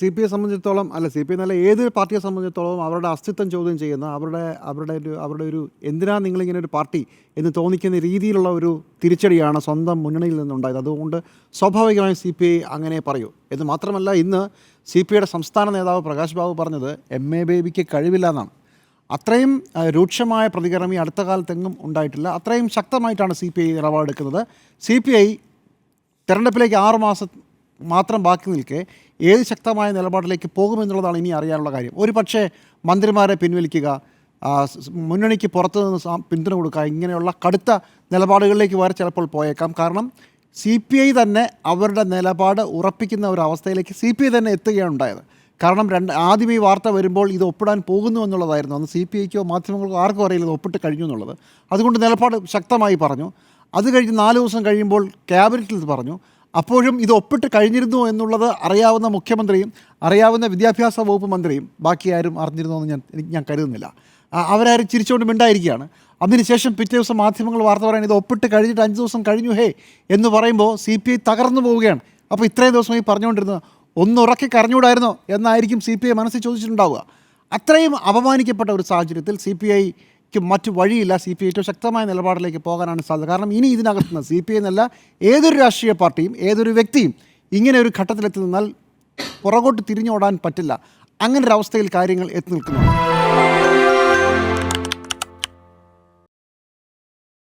CPIയെ സംബന്ധിച്ചിടത്തോളം അല്ല CPI എന്നല്ല ഏത് പാർട്ടിയെ സംബന്ധിച്ചിടത്തോളം അവരുടെ അസ്തിത്വം ചോദ്യം ചെയ്യുന്ന അവരുടെ ഒരു എന്തിനാണ് നിങ്ങളിങ്ങനെ ഒരു പാർട്ടി എന്ന് തോന്നിക്കുന്ന രീതിയിലുള്ള ഒരു തിരിച്ചടിയാണ് സ്വന്തം മുന്നണിയിൽ നിന്നുണ്ടായത്. അതുകൊണ്ട് സ്വാഭാവികമായും CPI അങ്ങനെ പറയൂ. എന്ന് മാത്രമല്ല ഇന്ന് CPIയുടെ സംസ്ഥാന നേതാവ് പ്രകാശ് ബാബു പറഞ്ഞത് MA ബേബിക്ക് കഴിവില്ല എന്നാണ്. അത്രയും രൂക്ഷമായ പ്രതികരണം ഈ അടുത്ത കാലത്തെങ്ങും ഉണ്ടായിട്ടില്ല. അത്രയും ശക്തമായിട്ടാണ് CPI നിലപാടെടുക്കുന്നത്. CPI തെരഞ്ഞെടുപ്പിലേക്ക് 6 മാസം മാത്രം ബാക്കി നിൽക്കെ ഏത് ശക്തമായ നിലപാടിലേക്ക് പോകുമെന്നുള്ളതാണ് ഇനി അറിയാനുള്ള കാര്യം. ഒരു പക്ഷേ മന്ത്രിമാരെ പിൻവലിക്കുക, മുന്നണിക്ക് പുറത്തു നിന്ന് പിന്തുണ കൊടുക്കുക, ഇങ്ങനെയുള്ള കടുത്ത നിലപാടുകളിലേക്ക് വരെ ചിലപ്പോൾ പോയേക്കാം. കാരണം CPI തന്നെ അവരുടെ നിലപാട് ഉറപ്പിക്കുന്ന ഒരു അവസ്ഥയിലേക്ക് CPI തന്നെ എത്തുകയാണ് ഉണ്ടായത്. കാരണം ആദ്യം ഈ വാർത്ത വരുമ്പോൾ ഇത് ഒപ്പിടാൻ പോകുന്നു എന്നുള്ളതായിരുന്നു. അന്ന് CPIക്കോ മാധ്യമങ്ങൾക്കോ ആർക്കും അറിയില്ല ഇത് ഒപ്പിട്ട് കഴിഞ്ഞു എന്നുള്ളത്. അതുകൊണ്ട് നിലപാട് ശക്തമായി പറഞ്ഞു. അത് കഴിഞ്ഞ് 4 ദിവസം കഴിയുമ്പോൾ ക്യാബിനറ്റിൽ ഇത് പറഞ്ഞു. അപ്പോഴും ഇത് ഒപ്പിട്ട് കഴിഞ്ഞിരുന്നു എന്നുള്ളത് അറിയാവുന്ന മുഖ്യമന്ത്രിയും അറിയാവുന്ന വിദ്യാഭ്യാസ വകുപ്പ് മന്ത്രിയും ബാക്കി ആരും അറിഞ്ഞിരുന്നു എന്ന് ഞാൻ കരുതുന്നില്ല. അവരാരും ചിരിച്ചുകൊണ്ട് മിണ്ടായിരിക്കുകയാണ്. അതിനുശേഷം പിറ്റേ ദിവസം മാധ്യമങ്ങൾ വാർത്ത പറയാൻ ഇത് ഒപ്പിട്ട് കഴിഞ്ഞിട്ട് 5 ദിവസം കഴിഞ്ഞു എന്ന് പറയുമ്പോൾ CPI തകർന്നു പോവുകയാണ്. അപ്പോൾ ഇത്രയും ദിവസം ഈ പറഞ്ഞുകൊണ്ടിരുന്നത് ഒന്നുറക്കി കരഞ്ഞുകൂടായിരുന്നോ എന്നായിരിക്കും CPI മനസ്സിൽ ചോദിച്ചിട്ടുണ്ടാവുക. അത്രയും അപമാനിക്കപ്പെട്ട ഒരു സാഹചര്യത്തിൽ CPIക്ക് മറ്റു വഴിയില്ല. CPI ഏറ്റവും ശക്തമായ നിലപാടിലേക്ക് പോകാനാണ് സാധ്യത. കാരണം ഇനി ഇതിനകത്തുനിന്ന് CPI എന്നല്ല ഏതൊരു രാഷ്ട്രീയ പാർട്ടിയും ഏതൊരു വ്യക്തിയും ഇങ്ങനെ ഒരു ഘട്ടത്തിലെത്തി നിന്നാൽ പുറകോട്ട് തിരിഞ്ഞോടാൻ പറ്റില്ല. അങ്ങനെ ഒരു അവസ്ഥയിൽ കാര്യങ്ങൾ എത്തി നിൽക്കുന്നു.